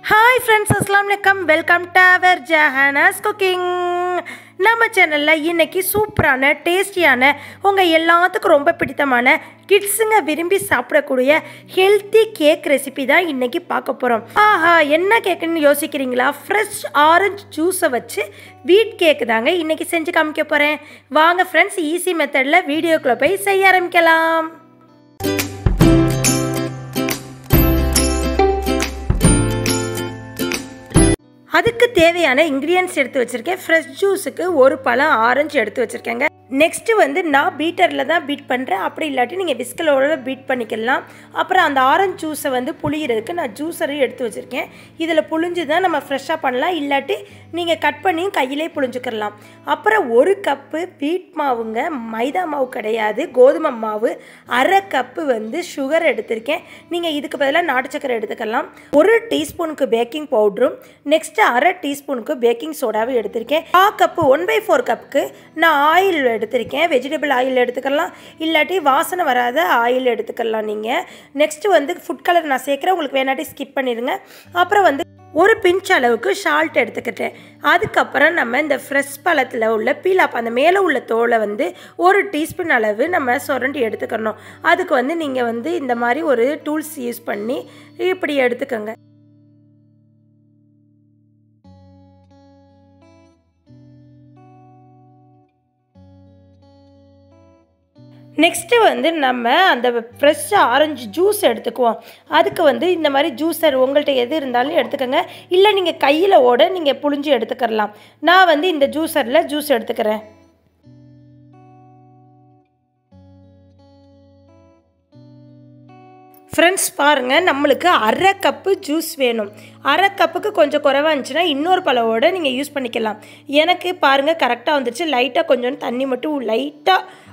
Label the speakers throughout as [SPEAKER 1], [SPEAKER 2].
[SPEAKER 1] Hi friends, Assalamualaikum. Welcome to our Jahana's Cooking. நம்ம சேனலில் இன்றைக்கி சூப்பரான டேஸ்டியான உங்கள் எல்லாத்துக்கும் ரொம்ப பிடித்தமான கிட்ஸுங்க விரும்பி சாப்பிடக்கூடிய ஹெல்த்தி கேக் ரெசிபி தான் இன்றைக்கி பார்க்க போகிறோம். ஆஹா, என்ன கேக்குன்னு யோசிக்கிறீங்களா? ஃப்ரெஷ் ஆரஞ்சு ஜூஸை வச்சு வீட் கேக்கு தாங்க இன்றைக்கி செஞ்சு காமிக்க போகிறேன். வாங்க ஃப்ரெண்ட்ஸ், ஈஸி மெத்தடில் வீடியோக்குள்ளே போய் செய்ய ஆரம்பிக்கலாம். அதுக்கு தேவையான இன்க்ரீடியன்ட்ஸ் எடுத்து வச்சுருக்கேன். ஃப்ரெஷ் ஜூஸுக்கு ஒரு பழம் ஆரஞ்சு எடுத்து வச்சுருக்கேங்க. நெக்ஸ்ட்டு வந்து நான் பீட்டரில் தான் பீட் பண்ணுறேன். அப்படி இல்லாட்டி நீங்கள் விஸ்கலோட பீட் பண்ணிக்கலாம். அப்புறம் அந்த ஆரஞ்சு ஜூஸை வந்து புளியறதுக்கு நான் ஜூஸரையும் எடுத்து வச்சுருக்கேன். இதில் புளிஞ்சு தான் நம்ம ஃப்ரெஷ்ஷாக பண்ணலாம், இல்லாட்டி நீங்கள் கட் பண்ணியும் கையிலே புளிஞ்சுக்கிடலாம். அப்புறம் ஒரு கப்பு வீட் மாவுங்க, மைதா மாவு கிடையாது, கோதுமை மாவு. அரை கப்பு வந்து சுகர் எடுத்திருக்கேன். நீங்கள் இதுக்கு பதிலாக நாட்டு சக்கரை எடுத்துக்கலாம். ஒரு டீஸ்பூனுக்கு பேக்கிங் பவுடரும், நெக்ஸ்ட்டு அரை டீஸ்பூனுக்கு பேக்கிங் சோடாவும் எடுத்திருக்கேன். 1/4 கப்புக்கு நான் ஆயில் எடுத்திருக்கேன். வெஜிடபிள் ஆயில் எடுத்துக்கலாம், இல்லாட்டி வாசனை வராத ஆயில் எடுத்துக்கலாம் நீங்கள். நெக்ஸ்ட்டு வந்து ஃபுட் கலர் நான் சேர்க்குறேன், உங்களுக்கு வேணாட்டி ஸ்கிப் பண்ணிடுங்க. அப்புறம் வந்து ஒரு பிஞ்ச் அளவுக்கு சால்ட் எடுத்துக்கிட்டேன். அதுக்கப்புறம் நம்ம இந்த ஃப்ரெஷ் பழத்தில் உள்ள பீலாப், அந்த மேலே உள்ள தோலை வந்து ஒரு டீஸ்பூன் அளவு நம்ம சுரண்டி எடுத்துக்கணும். அதுக்கு வந்து நீங்கள் வந்து இந்த மாதிரி ஒரு டூல்ஸ் யூஸ் பண்ணி இப்படி எடுத்துக்கோங்க. நெக்ஸ்ட்டு வந்து நம்ம அந்த ஃப்ரெஷ் ஆரஞ்சு ஜூஸ் எடுத்துக்குவோம். அதுக்கு வந்து இந்த மாதிரி ஜூஸர் உங்கள்கிட்ட எது இருந்தாலும் எடுத்துக்கோங்க, இல்லை நீங்கள் கையில் நீங்கள் புழிஞ்சு எடுத்துக்கலாம். நான் வந்து இந்த ஜூஸரில் ஜூஸ் எடுத்துக்கிறேன். ஃப்ரெண்ட்ஸ் பாருங்கள், நம்மளுக்கு அரை கப்பு ஜூஸ் வேணும். அரை கப்புக்கு கொஞ்சம் குறைவாக இருந்துச்சுன்னா இன்னொரு பழவோடு நீங்கள் யூஸ் பண்ணிக்கலாம். எனக்கு பாருங்கள் கரெக்டாக வந்துடுச்சு. லைட்டாக கொஞ்சோண்டு தண்ணி மட்டும் லைட்டாக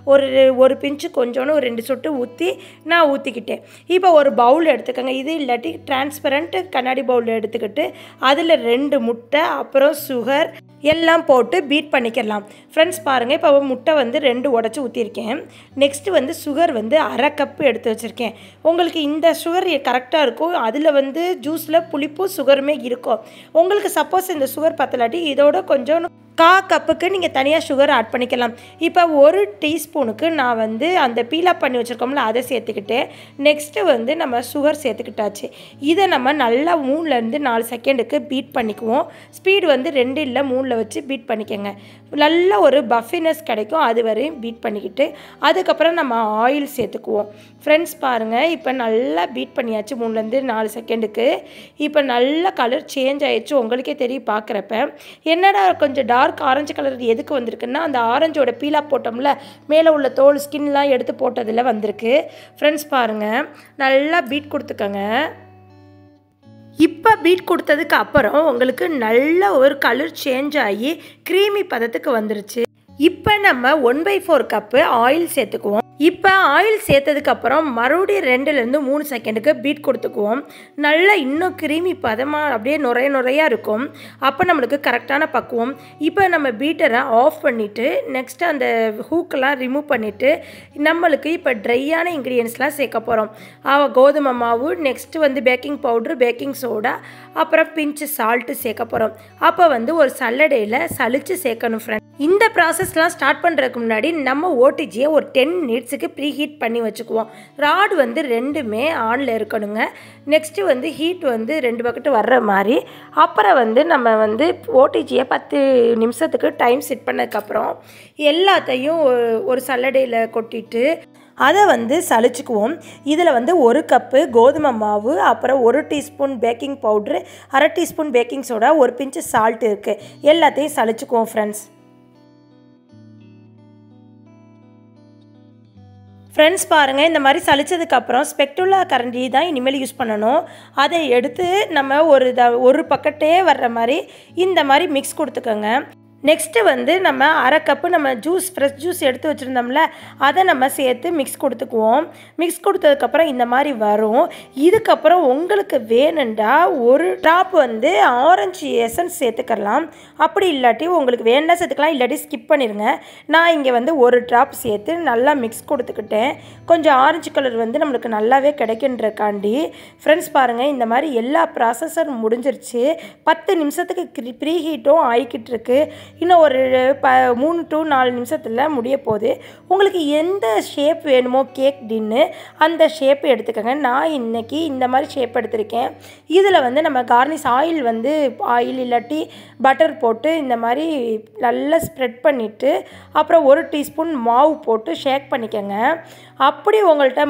[SPEAKER 1] ஒரு பிஞ்சு கொஞ்சோன்னு ஒரு 2 சொட்டு ஊற்றி நான் ஊற்றிக்கிட்டேன். இப்போ ஒரு பவுல் எடுத்துக்கோங்க. இது இல்லாட்டி டிரான்ஸ்பரண்ட் கண்ணாடி பவுல் எடுத்துக்கிட்டு அதில் 2 முட்டை, அப்புறம் சுகர் எல்லாம் போட்டு பீட் பண்ணிக்கலாம். ஃப்ரெண்ட்ஸ் பாருங்கள், இப்போ முட்டை வந்து 2 உடச்சி ஊற்றிருக்கேன். நெக்ஸ்ட்டு வந்து சுகர் வந்து அரை கப்பு எடுத்து வச்சுருக்கேன். உங்களுக்கு இந்த சுகர் கரெக்டாக இருக்கும். அதில் வந்து ஜூஸில் புளிப்பும் சுகருமே இருக்கும். உங்களுக்கு சப்போஸ் இந்த சுகர் பத்தலாட்டி இதோட கொஞ்சம் 1/4 கப்புக்கு நீங்கள் தனியாக சுகர் ஆட் பண்ணிக்கலாம். இப்போ ஒரு டீஸ்பூனுக்கு நான் வந்து அந்த பீலாப் பண்ணி வச்சுருக்கோம்ல அதை சேர்த்துக்கிட்டேன். நெக்ஸ்ட்டு வந்து நம்ம சுகர் சேர்த்துக்கிட்டாச்சு. இதை நம்ம நல்லா 3லேருந்து 4 செகண்டுக்கு பீட் பண்ணிக்குவோம். ஸ்பீடு வந்து 2 இல்லை 3ல் வச்சு பீட் பண்ணிக்கோங்க. நல்ல ஒரு பஃபினஸ் கிடைக்கும். அது வரையும் பீட் பண்ணிக்கிட்டு அதுக்கப்புறம் நம்ம ஆயில் சேர்த்துக்குவோம். ஃப்ரெண்ட்ஸ் பாருங்கள், இப்போ நல்லா பீட் பண்ணியாச்சு 3லேருந்து 4 செகண்டுக்கு. இப்போ நல்ல கலர் சேஞ்ச் ஆகிடுச்சு, உங்களுக்கே தெரியும் பார்க்குறப்ப. என்னடா கொஞ்சம் டார்க் ஆரஞ்சு கலர் எதுக்கு வந்திருக்குன்னா, அந்த ஆரஞ்சோட பீலா போட்டோம்ல, மேலே உள்ள தோல் ஸ்கின்லாம் எடுத்து போட்டதில் வந்திருக்கு. ஃப்ரெண்ட்ஸ் பாருங்கள், நல்லா பீட் கொடுத்துக்கோங்க. இப்போ பீட் கொடுத்ததுக்கு அப்புறம் உங்களுக்கு நல்ல ஒரு கலர் சேஞ்ச் ஆகி க்ரீமி பதத்துக்கு வந்துருச்சு. இப்போ நம்ம 1/4 கப்பு ஆயில் சேர்த்துக்குவோம். இப்போ ஆயில் சேர்த்ததுக்கப்புறம் மறுபடியும் 2லேருந்து 3 செகண்டுக்கு பீட் கொடுத்துக்குவோம். நல்லா இன்னும் க்ரீமி பதமாக அப்படியே நுரையாக இருக்கும். அப்போ நம்மளுக்கு கரெக்டான பக்குவம். இப்போ நம்ம பீட்டரை ஆஃப் பண்ணிவிட்டு நெக்ஸ்ட்டு அந்த ஹூக்கெல்லாம் ரிமூவ் பண்ணிவிட்டு நம்மளுக்கு இப்போ ட்ரையான இன்க்ரீடியன்ஸ்லாம் சேர்க்க போகிறோம். கோதுமை மாவு, நெக்ஸ்ட்டு வந்து பேக்கிங் பவுட்ரு, பேக்கிங் சோடா, அப்புறம் பிஞ்சு சால்ட்டு சேர்க்க போகிறோம். அப்போ வந்து ஒரு சல்லடையில் சலிச்சு சேர்க்கணும் ஃப்ரெண்ட். இந்த ப்ராசஸ்லாம் ஸ்டார்ட் பண்ணுறதுக்கு முன்னாடி நம்ம ஓடிஜியை ஒரு 10 மினிட்ஸுக்கு ப்ரீ ஹீட் பண்ணி வச்சுக்குவோம். ராடு வந்து 2மே ஆனில் இருக்கணுங்க. நெக்ஸ்ட்டு வந்து ஹீட் வந்து 2 பக்கெட்டு வர்ற மாதிரி. அப்புறம் வந்து நம்ம வந்து ஓடிஜியை 10 நிமிஷத்துக்கு டைம் செட் பண்ணதுக்கப்புறம் எல்லாத்தையும் ஒரு சல்லடையில் கொட்டிட்டு அதை வந்து சலிச்சுக்குவோம். இதில் வந்து 1 கப்பு கோதுமை மாவு, அப்புறம் 1 டீஸ்பூன் பேக்கிங் பவுட்ரு, அரை டீஸ்பூன் பேக்கிங் சோடா, ஒரு பிஞ்சு சால்ட் இருக்குது. எல்லாத்தையும் சலிச்சுக்குவோம் ஃப்ரெண்ட்ஸ். ஃப்ரெண்ட்ஸ் பாருங்கள், இந்த மாதிரி சலிச்சதுக்கப்புறம் ஸ்பெக்டுலா கரண்டி தான் இனிமேல் யூஸ் பண்ணணும். அதை எடுத்து நம்ம ஒரு பக்கெட்டே வர்ற மாதிரி இந்த மாதிரி மிக்ஸ் கொடுத்துக்கோங்க. நெக்ஸ்ட்டு வந்து நம்ம அரை கப்பு நம்ம ஜூஸ் ஃப்ரெஷ் ஜூஸ் எடுத்து வச்சுருந்தோம்ல அதை நம்ம சேர்த்து மிக்ஸ் கொடுத்துக்குவோம். மிக்ஸ் கொடுத்ததுக்கப்புறம் இந்த மாதிரி வரும். இதுக்கப்புறம் உங்களுக்கு வேணுண்டா ஒரு ட்ராப் வந்து ஆரஞ்சு எசன்ஸ் சேர்த்துக்கலாம். அப்படி இல்லாட்டி உங்களுக்கு வேணுன்னா சேர்த்துக்கலாம், இல்லாட்டி ஸ்கிப் பண்ணிடுங்க. நான் இங்கே வந்து ஒரு ட்ராப் சேர்த்து நல்லா மிக்ஸ் கொடுத்துக்கிட்டேன். கொஞ்சம் ஆரஞ்சு கலர் வந்து நம்மளுக்கு நல்லாவே கிடைக்குன்றக்காண்டி. ஃப்ரெண்ட்ஸ் பாருங்கள், இந்த மாதிரி எல்லா ப்ராசஸரும் முடிஞ்சிருச்சு. 10 நிமிஷத்துக்கு ப்ரீ ஹீட்டும் ஆகிக்கிட்டு இருக்கு. இன்னும் ஒரு 3 to 4 நிமிஷத்தில் முடிய போகுது. உங்களுக்கு எந்த ஷேப் வேணுமோ கேக் டின்னு அந்த ஷேப் எடுத்துக்கோங்க. நான் இன்றைக்கி இந்த மாதிரி ஷேப் எடுத்திருக்கேன். இதில் வந்து நம்ம கார்னிஷ் ஆயில் இல்லாட்டி பட்டர் போட்டு இந்த மாதிரி நல்லா ஸ்ப்ரெட் பண்ணிவிட்டு அப்புறம் 1 டீஸ்பூன் மாவு போட்டு ஷேக் பண்ணிக்கோங்க. அப்படி உங்கள்கிட்ட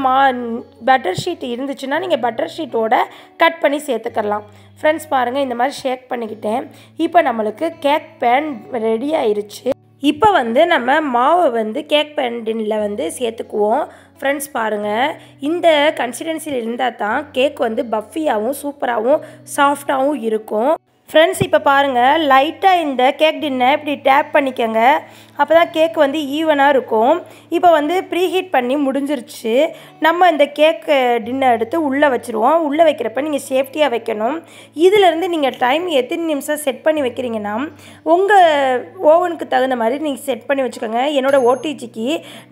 [SPEAKER 1] பட்டர் ஷீட் இருந்துச்சுன்னா நீங்கள் பட்டர் ஷீட்டோட கட் பண்ணி சேர்த்துக்கலாம். ஃப்ரெண்ட்ஸ் பாருங்கள், இந்த மாதிரி ஷேக் பண்ணிக்கிட்டேன். இப்போ நம்மளுக்கு கேக் பேன் ரெடி ஆயிருச்சு. இப்போ வந்து நம்ம மாவை வந்து கேக் பேனில் வந்து சேர்த்துக்குவோம். ஃப்ரெண்ட்ஸ் பாருங்கள், இந்த கன்சிஸ்டன்சியில் இருந்தால் தான் கேக் வந்து பஃபியாகவும் சூப்பராகவும் சாஃப்டாகவும் இருக்கும். ஃப்ரெண்ட்ஸ் இப்போ பாருங்கள், லைட்டாக இந்த கேக் டின்னை இப்படி டேப் பண்ணிக்கோங்க. அப்போ தான் கேக் வந்து ஈவனாக இருக்கும். இப்போ வந்து ப்ரீ ஹீட் பண்ணி முடிஞ்சிருச்சு. நம்ம இந்த கேக் டின்னை எடுத்து உள்ளே வச்சுருவோம். உள்ளே வைக்கிறப்ப நீங்கள் சேஃப்டியாக வைக்கணும். இதிலேருந்து நீங்கள் டைம் எத்தனை நிமிஷம் செட் பண்ணி வைக்கிறீங்கன்னா உங்கள் ஓவனுக்கு தகுந்த மாதிரி நீங்கள் செட் பண்ணி வச்சுக்கோங்க. என்னோடய ஓடிஜிக்கு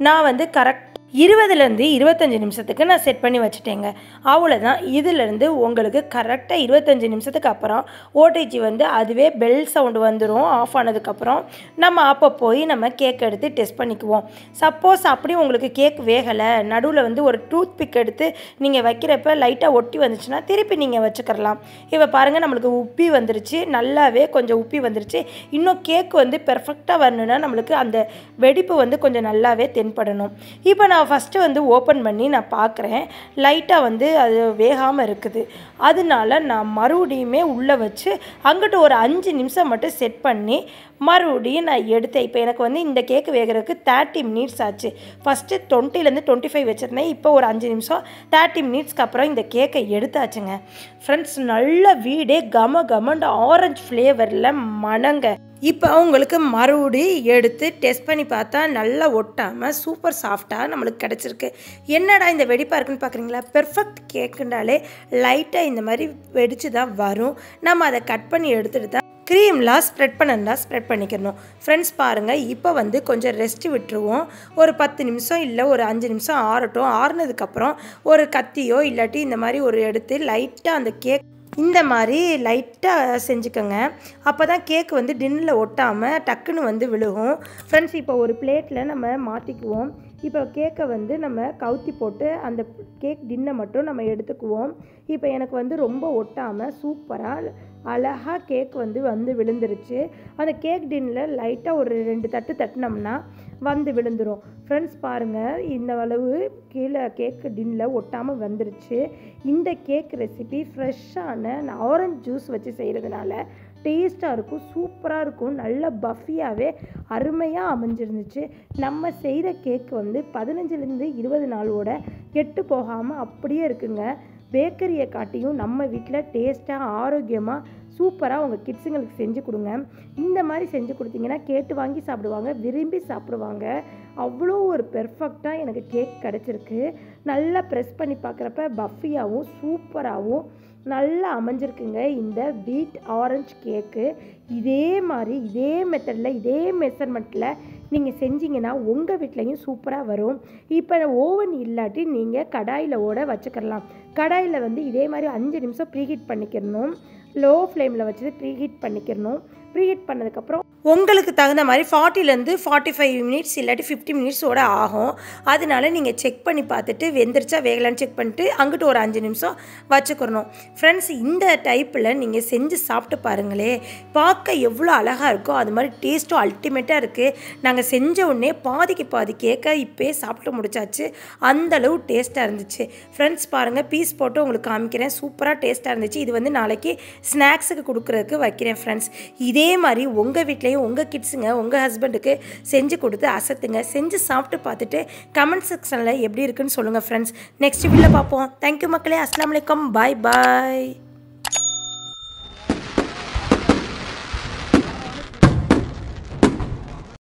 [SPEAKER 1] நான் வந்து கரெக்ட் 20லேருந்து 25 நிமிஷத்துக்கு நான் செட் பண்ணி வச்சுட்டேங்க. அவ்வளோதான். இதிலேருந்து உங்களுக்கு கரெக்டாக 25 நிமிஷத்துக்கு அப்புறம் ஓடிஜி வந்து அதுவே பெல் சவுண்டு வந்துடும். ஆஃப் ஆனதுக்கப்புறம் நம்ம அப்போ போய் நம்ம கேக் எடுத்து டெஸ்ட் பண்ணிக்குவோம். சப்போஸ் அப்படி உங்களுக்கு கேக் வேகலை, நடுவில் வந்து ஒரு டூத் பிக் எடுத்து நீங்கள் வைக்கிறப்ப லைட்டாக ஒட்டி வந்துச்சுன்னா திருப்பி நீங்கள் வச்சுக்கலாம். இப்போ பாருங்கள், நம்மளுக்கு உப்பி வந்துருச்சு. நல்லாவே கொஞ்சம் உப்பி வந்துருச்சு. இன்னும் கேக் வந்து பெர்ஃபெக்டாக வரணுன்னா நம்மளுக்கு அந்த வெடிப்பு வந்து கொஞ்சம் நல்லாவே தென்படணும். இப்போ நான் ஃபஸ்ட்டு வந்து ஓப்பன் பண்ணி நான் பார்க்குறேன். லைட்டாக வந்து அது வேகாமல் இருக்குது. அதனால நான் மறுபடியுமே உள்ளே வச்சு அங்கிட்டு ஒரு 5 நிமிஷம் மட்டும் செட் பண்ணி மறுபடியும் நான் எடுத்தேன். இப்போ எனக்கு வந்து இந்த கேக் வேகிறதுக்கு 30 மினிட்ஸ் ஆச்சு. ஃபஸ்ட்டு 20லேருந்து 25 வச்சுருந்தேன். இப்போ ஒரு 5 நிமிஷம் 30 மினிட்ஸ்க்கு அப்புறம் இந்த கேக்கை எடுத்தாச்சுங்க. ஃப்ரெண்ட்ஸ், நல்ல வீடே கமண்டு ஆரஞ்சு ஃப்ளேவரில் மணங்க. இப்போ உங்களுக்கு மறுபடி எடுத்து டெஸ்ட் பண்ணி பார்த்தா நல்லா ஒட்டாமல் சூப்பர் சாஃப்டாக நம்மளுக்கு கிடச்சிருக்கு. என்னடா இந்த வெடிப்பாக இருக்குன்னு பார்க்குறீங்களா? பெர்ஃபெக்ட் கேக்குனாலே லைட்டாக இந்த மாதிரி வெடிச்சு தான் வரும். நம்ம அதை கட் பண்ணி எடுத்துகிட்டு தான் க்ரீம்லாம் ஸ்ப்ரெட் பண்ணிக்கணும். ஃப்ரெண்ட்ஸ் பாருங்கள், இப்போ வந்து கொஞ்சம் ரெஸ்ட் விட்டுருவோம். ஒரு 10 நிமிஷம் இல்லை ஒரு 5 நிமிஷம் ஆறட்டும். ஆறுனதுக்கப்புறம் ஒரு கத்தியோ இல்லாட்டி இந்த மாதிரி ஒரு எடுத்து லைட்டாக அந்த கேக் இந்த மாதிரி லைட்டாக செஞ்சுக்கோங்க. அப்போ தான் கேக் வந்து டின்னில் ஒட்டாமல் டக்குன்னு வந்து விழுகும். ஃப்ரெண்ட்ஸ், இப்போ ஒரு பிளேட்டில் நம்ம மாற்றிக்குவோம். இப்போ கேக்கை வந்து நம்ம கவுத்தி போட்டு அந்த கேக் டின்னை மட்டும் நம்ம எடுத்துக்குவோம். இப்போ எனக்கு வந்து ரொம்ப ஒட்டாமல் சூப்பராக அழகாக கேக் வந்து விழுந்துருச்சு. அந்த கேக் டின்னில் லைட்டாக ஒரு 2 தட்டு தட்டினோம்னா வந்து விழுந்துடும். ஃப்ரெண்ட்ஸ் பாருங்கள், இந்த அளவு கீழே கேக்கு டின்னில் ஒட்டாமல் வந்துருச்சு. இந்த கேக் ரெசிபி ஃப்ரெஷ்ஷான ஆரஞ்சு ஜூஸ் வச்சு செய்கிறதுனால டேஸ்ட்டாக இருக்கும், சூப்பராக இருக்கும், நல்ல பஃபியாகவே அருமையாக அமைஞ்சிருந்துச்சு. நம்ம செய்கிற கேக் வந்து 15லேருந்து 20 நாளோட கெட்டு போகாமல் அப்படியே இருக்குங்க. பேக்கரியை காட்டியும் நம்ம வீட்டில் டேஸ்ட்டாக ஆரோக்கியமாக சூப்பராக உங்கள் கிட்ஸுங்களுக்கு செஞ்சு கொடுங்க. இந்த மாதிரி செஞ்சு கொடுத்தீங்கன்னா கேட்டு வாங்கி சாப்பிடுவாங்க, விரும்பி சாப்பிடுவாங்க. அவ்வளோ ஒரு பெர்ஃபெக்டாக எனக்கு கேக் கிடச்சிருக்கு. நல்லா ப்ரெஸ் பண்ணி பார்க்குறப்ப பஃபியாகவும் சூப்பராகவும் நல்லா அமைஞ்சிருக்குங்க இந்த வீட் ஆரஞ்சு கேக்கு. இதே மாதிரி இதே மெத்தடில் இதே மெஷர்மெண்ட்டில் நீங்கள் செஞ்சிங்கன்னா உங்கள் வீட்லேயும் சூப்பராக வரும். இப்போ ஓவன் இல்லாட்டி நீங்கள் கடாயில் வச்சுக்கலாம். கடாயில் வந்து இதே மாதிரி 5 நிமிஷம் ப்ரீஹீட் பண்ணிக்கிறணும். லோ ஃப்ளேமில் வச்சு ப்ரீஹீட் பண்ணிக்கிறணும். ப்ரீஹீட் பண்ணதுக்கப்புறம் உங்களுக்கு தகுந்த மாதிரி 40லேருந்து 45 மினிட்ஸ் இல்லாட்டி 50 மினிட்ஸோட ஆகும். அதனால நீங்கள் செக் பண்ணி பார்த்துட்டு வெந்துருச்சா வேகலான்னு செக் பண்ணிட்டு அங்கிட்டு ஒரு 5 நிமிஷம் வச்சுக்கிறணும். ஃப்ரெண்ட்ஸ், இந்த டைப்பில் நீங்கள் செஞ்சு சாப்பிட்டு பாருங்களே, பார்க்க எவ்வளோ அழகாக இருக்கோ அது மாதிரி டேஸ்ட்டும் அல்டிமேட்டாக இருக்குது. நாங்கள் செஞ்ச உடனே பாதிக்கு பாதி கேக்க இப்போயே சாப்பிட்டு முடிச்சாச்சு. அந்தளவு டேஸ்ட்டாக இருந்துச்சு. ஃப்ரெண்ட்ஸ் பாருங்கள், பீஸ் போட்டு உங்களுக்கு காமிக்கிறேன். சூப்பராக டேஸ்ட்டாக இருந்துச்சு. இது வந்து நாளைக்கு ஸ்நாக்ஸுக்கு கொடுக்குறதுக்கு வைக்கிறேன். ஃப்ரெண்ட்ஸ், இதே மாதிரி உங்கள் வீட்டில் உங்கள் கிட்ஸுங்க உங்கள் ஹஸ்பண்டுக்கு செஞ்சு கொடுத்து அசத்துங்க. செஞ்சு சாப்பிட்டு பார்த்துட்டு கமெண்ட் செக்ஷனில் எப்படி இருக்குன்னு சொல்லுங்கள். ஃப்ரெண்ட்ஸ், நெக்ஸ்ட் வீடியோவில் பார்ப்போம். தேங்க்யூ மக்களே. அஸ்ஸலாமு அலைக்கும். பாய் பாய்.